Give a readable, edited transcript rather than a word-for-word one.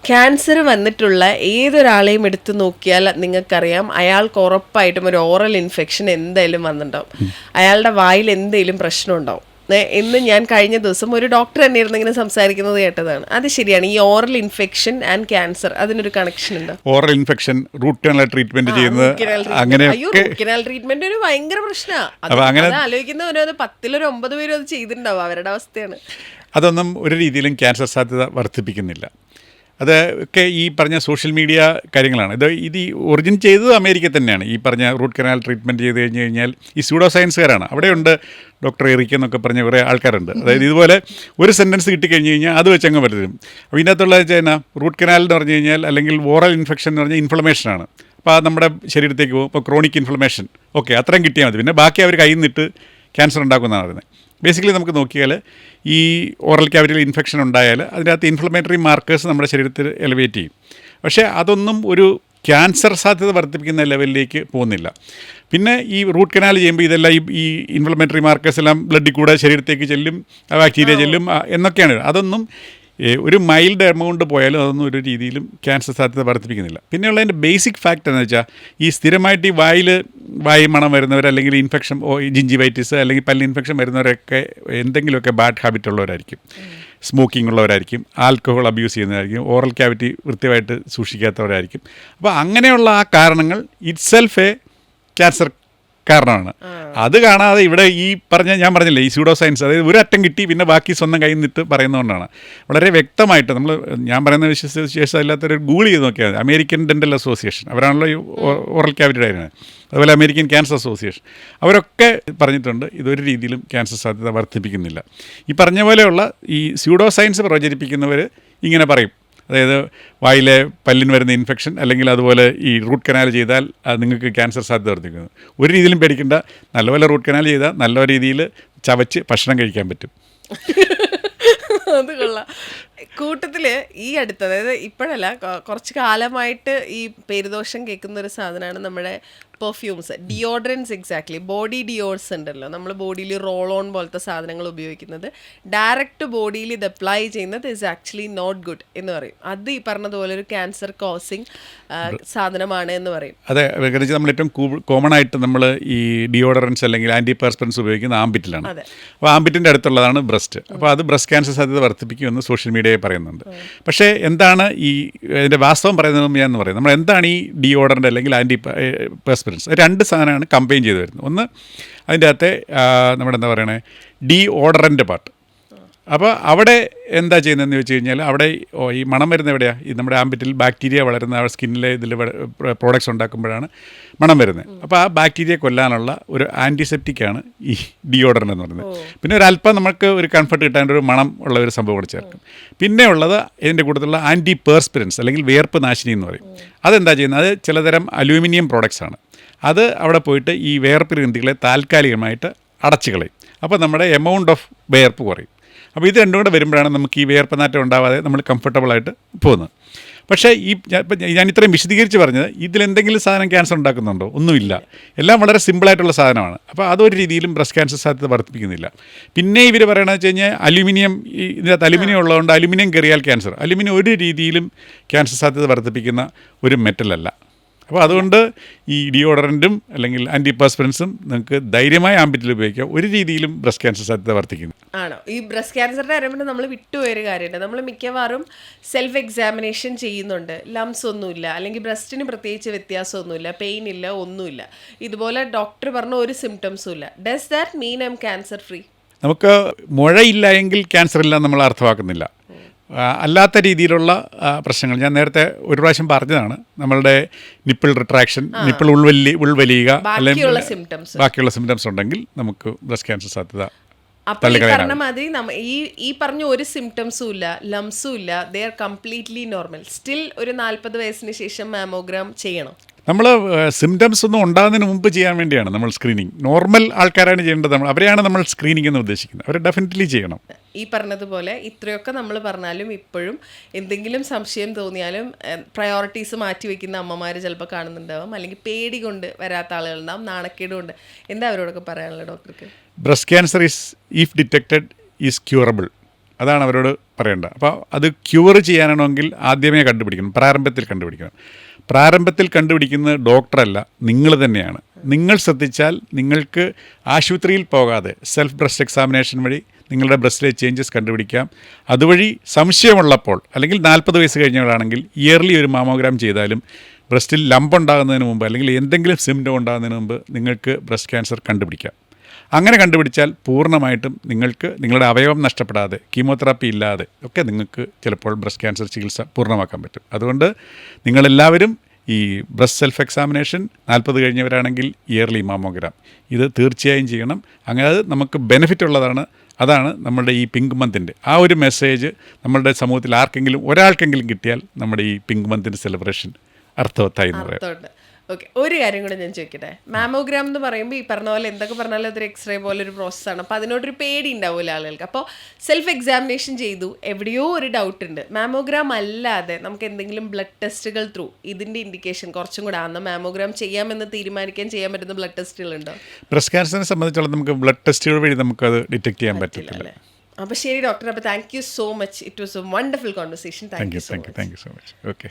Cancer വന്നിട്ടുള്ള ഏതൊരാളെയും എടുത്തു നോക്കിയാൽ നിങ്ങൾക്കറിയാം അയാൾക്ക് ഉറപ്പായിട്ടും ഒരു ഓറൽ ഇൻഫെക്ഷൻ എന്തായാലും വന്നിട്ടുണ്ടാവും. അയാളുടെ വായിൽ എന്തെങ്കിലും പ്രശ്നം ഉണ്ടാവും. ഇന്ന് ഞാൻ കഴിഞ്ഞ ദിവസം ഒരു ഡോക്ടർ തന്നെ ഇരുന്ന് ഇങ്ങനെ സംസാരിക്കുന്നത് കേട്ടതാണ്. അത് ശരിയാണ്. ഈ ഓറൽ ഇൻഫെക്ഷൻ ആൻഡ് ക്യാൻസർ അതിനൊരു കണക്ഷൻ ഉണ്ട്. Oral infection root canal treatment ചെയ്യുന്നത് റൂട്ട് കനാൽ ട്രീറ്റ്മെന്റ് ഒരു ഭയങ്കര പ്രശ്നമാണ്. ആലോചിക്കുന്ന ഒരു 10 ഒരു 9 പേരും അത് ചെയ്തിട്ടുണ്ടാവും. അവരുടെ അവസ്ഥയാണ്. അതൊന്നും ഒരു രീതിയിലും ക്യാൻസർ സാധ്യത വർദ്ധിപ്പിക്കുന്നില്ല. അത് ഒക്കെ ഈ പറഞ്ഞ സോഷ്യൽ മീഡിയ കാര്യങ്ങളാണ്. ഇത് ഒറിജിൻ ചെയ്തത് അമേരിക്ക തന്നെയാണ്. ഈ പറഞ്ഞ റൂട്ട് കനാൽ ട്രീറ്റ്മെൻറ്റ് ചെയ്ത് കഴിഞ്ഞ് കഴിഞ്ഞാൽ ഈ സ്യൂഡോ സയൻസുകാരാണ്. അവിടെയുണ്ട് ഡോക്ടർ എറിക്ക് എന്നൊക്കെ പറഞ്ഞ കുറേ ആൾക്കാരുണ്ട്. അതായത് ഇതുപോലെ ഒരു സെൻറ്റൻസ് കിട്ടിക്കഴിഞ്ഞ് കഴിഞ്ഞാൽ അത് വെച്ച് അങ്ങ് വരും. അപ്പോൾ ഇതിനകത്തുള്ള വെച്ചാൽ റൂട്ട് കനാൽ എന്ന് പറഞ്ഞു കഴിഞ്ഞാൽ അല്ലെങ്കിൽ ഓറൽ ഇൻഫെക്ഷൻ എന്ന് പറഞ്ഞാൽ ഇൻഫ്ലമേഷനാണ്. അപ്പോൾ അത് നമ്മുടെ ശരീരത്തേക്ക് പോകും. ഇപ്പോൾ ക്രോണിക് ഇൻഫ്ലമേഷൻ ഓക്കെ അത്രയും കിട്ടിയാൽ മതി. പിന്നെ ബാക്കി അവർ കയ്യിൽ നിന്നിട്ട് ക്യാൻസർ ഉണ്ടാക്കുന്നതാണ് പറയുന്നത്. ബേസിക്കലി നമുക്ക് നോക്കിയാൽ ഈ ഓറൽ ക്യാവിറ്റിയിൽ ഇൻഫെക്ഷൻ ഉണ്ടായാൽ അതിനകത്ത് ഇൻഫ്ലമേറ്ററി മാർക്കേഴ്സ് നമ്മുടെ ശരീരത്തിൽ എലിവേറ്റ് ചെയ്യും. പക്ഷേ അതൊന്നും ഒരു ക്യാൻസർ സാധ്യത വർദ്ധിപ്പിക്കുന്ന ലെവലിലേക്ക് പോകുന്നില്ല. പിന്നെ ഈ റൂട്ട് കനാൽ ചെയ്യുമ്പോൾ ഇതെല്ലാം ഈ ഇൻഫ്ലമേറ്ററി മാർക്കേഴ്സ് എല്ലാം ബ്ലഡിൽ കൂടെ ശരീരത്തേക്ക് ചെല്ലും, ബാക്ടീരിയ ചെല്ലും എന്നൊക്കെയാണ്. അതൊന്നും ഒരു മൈൽഡ് എമൗണ്ട് പോയാലും അതൊന്നും ഒരു രീതിയിലും ക്യാൻസർ സാധ്യത വർദ്ധിപ്പിക്കുന്നില്ല. പിന്നെയുള്ളതിൻ്റെ ബേസിക് ഫാക്റ്റ് എന്ന് വെച്ചാൽ ഈ സ്ഥിരമായിട്ട് ഈ വായു മണം വരുന്നവർ അല്ലെങ്കിൽ ഇൻഫെക്ഷൻ ജിഞ്ചിവൈറ്റിസ് അല്ലെങ്കിൽ പല്ല് ഇൻഫെക്ഷൻ വരുന്നവരൊക്കെ എന്തെങ്കിലുമൊക്കെ ബാഡ് ഹാബിറ്റ് ഉള്ളവരായിരിക്കും. സ്മോക്കിംഗ് ഉള്ളവരായിരിക്കും, ആൽക്കഹോൾ അബ്യൂസ് ചെയ്യുന്നവരായിരിക്കും, ഓറൽ ക്യാവിറ്റി വൃത്തിയായിട്ട് സൂക്ഷിക്കാത്തവരായിരിക്കും. അപ്പോൾ അങ്ങനെയുള്ള ആ കാരണങ്ങൾ ഇറ്റ്സെൽഫ് എ ക്യാൻസർ കാരണമാണ്. അത് കാണാതെ ഇവിടെ ഈ ഞാൻ പറഞ്ഞില്ലേ ഈ സ്യൂഡോ സയൻസ്, അതായത് ഒരു അറ്റം കിട്ടി പിന്നെ ബാക്കി സ്വന്തം കയ്യിൽ നിന്നിട്ട് പറയുന്നതുകൊണ്ടാണ്. വളരെ വ്യക്തമായിട്ട് ഞാൻ പറയുന്ന വിശേഷം ഇല്ലാത്തൊരു ഗൂഗിൾ ചെയ്ത് നോക്കിയാൽ മതി. അമേരിക്കൻ ഡെൻ്റൽ അസോസിയേഷൻ അവരാണല്ലോ ഈ ഓറൽ ക്യാവിറ്റിയുടെ ആയിരുന്നത്. അതുപോലെ അമേരിക്കൻ ക്യാൻസർ അസോസിയേഷൻ അവരൊക്കെ പറഞ്ഞിട്ടുണ്ട് ഇതൊരു രീതിയിലും ക്യാൻസർ സാധ്യത വർദ്ധിപ്പിക്കുന്നില്ല. ഈ പറഞ്ഞ പോലെയുള്ള ഈ സ്യൂഡോ സയൻസ് പ്രചരിപ്പിക്കുന്നവർ ഇങ്ങനെ പറയും. അതായത് വായിലെ പല്ലിന് വരുന്ന ഇൻഫെക്ഷൻ അല്ലെങ്കിൽ അതുപോലെ ഈ റൂട്ട് കനാൽ ചെയ്താൽ നിങ്ങൾക്ക് ക്യാൻസർ സാധ്യത വർദ്ധിക്കുന്നു. ഒരു രീതിയിലും പേടിക്കേണ്ട. നല്ലപോലെ റൂട്ട് കനാൽ ചെയ്താൽ നല്ല രീതിയിൽ ചവച്ച് ഭക്ഷണം കഴിക്കാൻ പറ്റും. അത് കൊള്ളാം. കൂട്ടത്തില് ഈ അടുത്ത്, അതായത് ഇപ്പോഴല്ല, കുറച്ച് കാലമായിട്ട് ഈ പേരുദോഷം കേൾക്കുന്ന ഒരു സാധനമാണ് നമ്മുടെ പെർഫ്യൂംസ്, ഡിയോഡ്രൻസ്. എക്സാക്ട്ലി, ബോഡി ഡിയോഡ്സ് ഉണ്ടല്ലോ, നമ്മൾ ബോഡിയിൽ റോൾ ഓൺ പോലത്തെ സാധനങ്ങൾ ഉപയോഗിക്കുന്നത്. ഡയറക്റ്റ് ബോഡിയിൽ ഇത് അപ്ലൈ ചെയ്യുന്നത് ഇസ് ആക്ച്വലി നോട്ട് ഗുഡ് എന്ന് പറയും. അത് ഈ പറഞ്ഞതുപോലെ ഒരു ക്യാൻസർ കോസിങ് സാധനമാണ് എന്ന് പറയും. അതെ, നമ്മൾ ഏറ്റവും കോമൺ ആയിട്ട് നമ്മൾ ഈ ഡിയോഡറൻസ് അല്ലെങ്കിൽ ആൻറ്റി പെർസ്പിറൻസ് ഉപയോഗിക്കുന്ന ആംബിറ്റിലാണ്. അപ്പോൾ ആംബിറ്റിൻ്റെ അടുത്തുള്ളതാണ് ബ്രസ്റ്റ്. അപ്പോൾ അത് ബ്രസ്റ്റ് ക്യാൻസർ സാധ്യത വർദ്ധിപ്പിക്കുമെന്ന് സോഷ്യൽ മീഡിയയിൽ പറയുന്നുണ്ട്. പക്ഷേ എന്താണ് ഈ ഇതിൻ്റെ വാസ്തവം പറയുന്നത് എന്ന് പറയുന്നത്, നമ്മൾ എന്താണ് ഈ ഡിയോഡറൻ്റ് അല്ലെങ്കിൽ ആൻറ്റി പെർസ്പിറൻസ്, രണ്ട് സാധനമാണ് കമ്പൈൻ ചെയ്ത് വരുന്നത്. ഒന്ന് അതിൻ്റെ അകത്തെ നമ്മുടെ എന്താ പറയണേ ഡിയോഡറൻ്റ് പാർട്ട്. അപ്പോൾ അവിടെ എന്താ ചെയ്യുന്നതെന്ന് വെച്ച് കഴിഞ്ഞാൽ അവിടെ ഈ മണം വരുന്നത് എവിടെയാണ്? ഈ നമ്മുടെ ആംബിറ്റിൽ ബാക്ടീരിയ വളരുന്ന സ്കിന്നിലെ ഇതിൽ പ്രോഡക്ട്സ് ഉണ്ടാക്കുമ്പോഴാണ് മണം വരുന്നത്. അപ്പോൾ ആ ബാക്ടീരിയ കൊല്ലാനുള്ള ഒരു ആൻറ്റിസെപ്റ്റിക്കാണ് ഈ ഡിയോഡറൻ്റ് എന്ന് പറയുന്നത്. പിന്നെ ഒരു അല്പം നമുക്ക് ഒരു കംഫർട്ട് കിട്ടാൻ ഒരു മണം ഉള്ള ഒരു സംഭവം കൂടെ ചേർക്കും. പിന്നെ ഉള്ളത് ഇതിൻ്റെ കൂട്ടത്തിലുള്ള ആൻറ്റി പെർസ്പിറൻസ് അല്ലെങ്കിൽ വിയർപ്പ് നാശിനി എന്ന് പറയും. അതെന്താ ചെയ്യുന്നത്? അത് ചിലതരം അലൂമിനിയം പ്രോഡക്ട്സ് ആണ്. അത് അവിടെ പോയിട്ട് ഈ വിയർപ്പ് ഗ്രന്ഥികളെ താൽക്കാലികമായിട്ട് അടച്ചു കളയും. അപ്പോൾ നമ്മുടെ എമൗണ്ട് ഓഫ് വിയർപ്പ് കുറയും. അപ്പോൾ ഇത് രണ്ടും കൂടെ വരുമ്പോഴാണ് നമുക്ക് ഈ വിയർപ്പനാറ്റം ഉണ്ടാവാതെ നമ്മൾ കംഫർട്ടബിളായിട്ട് പോകുന്നത്. പക്ഷേ ഞാൻ ഇത്രയും വിശദീകരിച്ച് പറഞ്ഞത് ഇതിലെന്തെങ്കിലും സാധനം ക്യാൻസർ ഉണ്ടാക്കുന്നുണ്ടോ? ഒന്നുമില്ല. എല്ലാം വളരെ സിമ്പിളായിട്ടുള്ള സാധനമാണ്. അപ്പോൾ അതൊരു രീതിയിലും ബ്രസ്റ്റ് ക്യാൻസർ സാധ്യത വർദ്ധിപ്പിക്കുന്നില്ല. പിന്നെ ഇവർ പറയണമെന്ന് വെച്ച് കഴിഞ്ഞാൽ അലുമിനിയം, ഇതിനകത്ത് അലുമിനിയം ഉള്ളതുകൊണ്ട് അലുമിനിയം കയറിയാൽ ക്യാൻസർ. അലുമിനിയം ഒരു രീതിയിലും ക്യാൻസർ സാധ്യത വർദ്ധിപ്പിക്കുന്ന ഒരു മെറ്റലല്ല. അപ്പോൾ അതുകൊണ്ട് ഈ ഡിയോഡറൻറ്റും അല്ലെങ്കിൽ ആൻറ്റി പെർസ്പിറൻസും നിങ്ങൾക്ക് ധൈര്യമായ ആംബിറ്റിൽ ഉപയോഗിക്കാം. ഒരു രീതിയിലും ബ്രസ്റ്റ് ക്യാൻസർ സാധ്യത വർദ്ധിക്കുന്നു. ആണോ? ഈ ബ്രസ്റ്റ് ക്യാൻസറിൻ്റെ അറിയുമ്പോൾ നമ്മൾ വിട്ടുപോയൊരു കാര്യമുണ്ട്. നമ്മൾ മിക്കവാറും സെൽഫ് എക്സാമിനേഷൻ ചെയ്യുന്നുണ്ട്. ലംസ് ഒന്നുമില്ല, അല്ലെങ്കിൽ ബ്രസ്റ്റിന് പ്രത്യേകിച്ച് വ്യത്യാസമൊന്നുമില്ല, പെയിൻ ഇല്ല, ഒന്നുമില്ല. ഇതുപോലെ ഡോക്ടർ പറഞ്ഞ ഒരു സിംറ്റംസും ഇല്ല. Does that mean I M cancer free? നമുക്ക് മുഴയില്ല എങ്കിൽ ക്യാൻസർ ഇല്ല നമ്മൾ അർത്ഥമാക്കുന്നില്ല. അല്ലാത്ത രീതിയിലുള്ള പ്രശ്നങ്ങൾ ഞാൻ നേരത്തെ ഒരു പ്രാവശ്യം പറഞ്ഞതാണ്. നമ്മളുടെ നിപ്പിൾ റിട്രാക്ഷൻ, നിപ്പിൾ ഉൾവലിയുക, അല്ലെങ്കിൽ ബാക്കിയുള്ള സിംറ്റംസ് ഉണ്ടെങ്കിൽ നമുക്ക് ബ്രസ്റ്റ് ക്യാൻസർ സാധ്യത. അപ്പോൾ ഈ പറഞ്ഞ മാതിരി ഈ പറഞ്ഞ ഒരു സിംറ്റംസും ഇല്ല, ലംസും ഇല്ല, they are completely normal. Still ഒരു 40 വയസ്സിന് ശേഷം മാമോഗ്രാം ചെയ്യണം. നമ്മൾ സിംറ്റംസ് ഒന്നും ഉണ്ടാകുന്നതിന് മുമ്പ് ചെയ്യാൻ വേണ്ടിയാണ് നമ്മൾ സ്ക്രീനിങ്. നോർമൽ ആൾക്കാരാണ് ചെയ്യേണ്ടത്. അവരെയാണ് നമ്മൾ സ്ക്രീനിങ് എന്ന് ഉദ്ദേശിക്കുന്നത്. അവർ ഡെഫിനറ്റ്ലി ചെയ്യണം. ഈ പറഞ്ഞതുപോലെ ഇത്രയൊക്കെ നമ്മൾ പറഞ്ഞാലും ഇപ്പോഴും എന്തെങ്കിലും സംശയം തോന്നിയാലും പ്രയോറിറ്റീസ് മാറ്റി വയ്ക്കുന്ന അമ്മമാർ ചിലപ്പോൾ കാണുന്നുണ്ടാവും, അല്ലെങ്കിൽ പേടി കൊണ്ട് വരാത്ത ആളുകളുണ്ടാവും, നാണക്കേട് കൊണ്ട്. എന്താ അവരോടൊക്കെ പറയാനുള്ളത് ഡോക്ടർക്ക്? Breast cancer is if detected is curable. അതാണ് അവരോട് പറയേണ്ടത്. അപ്പോൾ അത് ക്യൂർ ചെയ്യാനാണെങ്കിൽ ആദ്യമേ കണ്ടുപിടിക്കണം, പ്രാരംഭത്തിൽ കണ്ടുപിടിക്കണം. പ്രാരംഭത്തിൽ കണ്ടുപിടിക്കുന്നത് ഡോക്ടറല്ല, നിങ്ങൾ തന്നെയാണ്. നിങ്ങൾ ശ്രദ്ധിച്ചാൽ നിങ്ങൾക്ക് ആശുപത്രിയിൽ പോകാതെ സെൽഫ് ബ്രസ്റ്റ് എക്സാമിനേഷൻ വഴി നിങ്ങളുടെ ബ്രസ്റ്റിലെ ചേഞ്ചസ് കണ്ടുപിടിക്കാം. അതുവഴി സംശയമുള്ളപ്പോൾ, അല്ലെങ്കിൽ 40 വയസ്സ് കഴിഞ്ഞവരാണെങ്കിൽ ഇയർലി ഒരു മാമോഗ്രാം ചെയ്താലും ബ്രസ്റ്റിൽ ലംബ് ഉണ്ടാകുന്നതിന് മുമ്പ് അല്ലെങ്കിൽ എന്തെങ്കിലും സിംറ്റം ഉണ്ടാകുന്നതിന് മുമ്പ് നിങ്ങൾക്ക് ബ്രസ്റ്റ് ക്യാൻസർ കണ്ടുപിടിക്കാം. അങ്ങനെ കണ്ടുപിടിച്ചാൽ പൂർണ്ണമായിട്ടും നിങ്ങൾക്ക് നിങ്ങളുടെ അവയവം നഷ്ടപ്പെടാതെ, കീമോതെറാപ്പി ഇല്ലാതെ ഒക്കെ നിങ്ങൾക്ക് ചിലപ്പോൾ ബ്രസ്റ്റ് ക്യാൻസർ ചികിത്സ പൂർണ്ണമാക്കാൻ പറ്റും. അതുകൊണ്ട് നിങ്ങളെല്ലാവരും ഈ ബ്രസ്റ്റ് സെൽഫ് എക്സാമിനേഷൻ 40 കഴിഞ്ഞവരാണെങ്കിൽ ഇയർലി മാമോഗ്രാം ഇത് തീർച്ചയായും ചെയ്യണം. അങ്ങനെ അത് നമുക്ക് ബെനിഫിറ്റ് ഉള്ളതാണ്. അതാണ് നമ്മുടെ ഈ പിങ്ക് മന്തിൻ്റെ ആ ഒരു മെസ്സേജ് നമ്മളുടെ സമൂഹത്തിൽ ആർക്കെങ്കിലും ഒരാൾക്കെങ്കിലും കിട്ടിയാൽ നമ്മുടെ ഈ പിങ്ക് മന്തിൻ്റെ സെലിബ്രേഷൻ അർത്ഥവത്തായി എന്ന് പറയാം. ഓക്കെ, ഒരു കാര്യം കൂടെ ഞാൻ ചോദിക്കട്ടെ. മാമോഗ്രാം എന്ന് പറയുമ്പോൾ ഈ പറഞ്ഞ പോലെ എന്തൊക്കെ പറഞ്ഞാലും അതൊരു എക്സ്റേ പോലെ ഒരു പ്രോസസ്സാണ്. അപ്പോൾ അതിനോടൊരു പേടി ഉണ്ടാവില്ല ആളുകൾക്ക്. അപ്പോൾ സെൽഫ് എക്സാമിനേഷൻ ചെയ്തു, എവിടെയോ ഒരു ഡൗട്ട് ഉണ്ട്, മാമോഗ്രാം അല്ലാതെ നമുക്ക് എന്തെങ്കിലും ബ്ലഡ് ടെസ്റ്റുകൾ ത്രൂ ഇതിൻ്റെ ഇൻഡിക്കേഷൻ കുറച്ചും കൂടെ അന്ന് മാമോഗ്രാം ചെയ്യാമെന്ന് തീരുമാനിക്കാൻ ചെയ്യാൻ പറ്റുന്ന ബ്ലഡ് ടെസ്റ്റുകളുണ്ടോ? ബ്രസ്റ്റ് ക്യാൻസറിനെ സംബന്ധിച്ചോളം നമുക്ക് ബ്ലഡ് ടെസ്റ്റുകൾ വഴി നമുക്കത് ഡിറ്റക്ട് ചെയ്യാൻ പറ്റില്ല. അപ്പോൾ ശരി ഡോക്ടർ, അപ്പോൾ thank you so much. It was A wonderful conversation. Thank you so much. Okay.